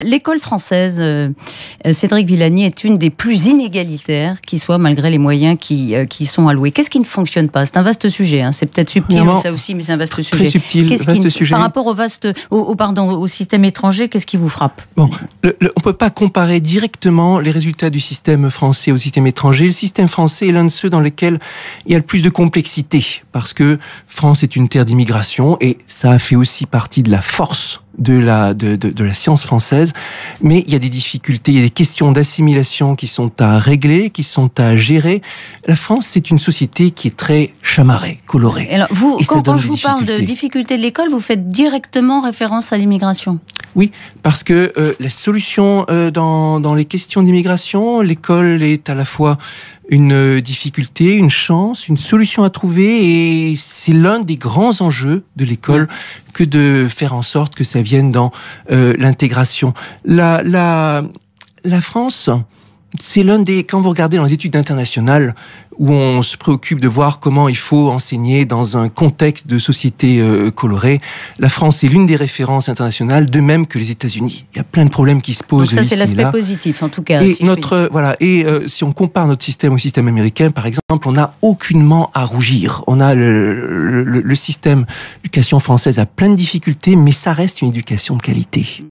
L'école française, Cédric Villani, est une des plus inégalitaires qui soit, malgré les moyens qui sont alloués. Qu'est-ce qui ne fonctionne pas? C'est un vaste sujet, hein. C'est peut-être subtil, ça aussi, mais c'est un vaste sujet. Très subtil, vaste sujet. Par rapport au système étranger, qu'est-ce qui vous frappe? On ne peut pas comparer directement les résultats du système français au système étranger. Le système français est l'un de ceux dans lesquels il y a le plus de complexité, parce que France est une terre d'immigration, et ça a fait aussi partie de la force de la science française, mais il y a des difficultés, il y a des questions d'assimilation qui sont à régler, qui sont à gérer. La France, c'est une société qui est très chamarrée, colorée. Alors quand je vous parle de difficultés de l'école, vous faites directement référence à l'immigration? Oui, parce que la solution dans les questions d'immigration, l'école est à la fois une difficulté, une chance, une solution à trouver, et c'est l'un des grands enjeux de l'école que de faire en sorte que ça vienne dans l'intégration. La France, c'est l'un des... Quand vous regardez dans les études internationales, où on se préoccupe de voir comment il faut enseigner dans un contexte de société colorée, la France est l'une des références internationales, de même que les États-Unis. Il y a plein de problèmes qui se posent. Donc ça, c'est l'aspect positif, en tout cas. Et si on compare notre système au système américain, par exemple, on n'a aucunement à rougir. On a le système d'éducation française a plein de difficultés, mais ça reste une éducation de qualité.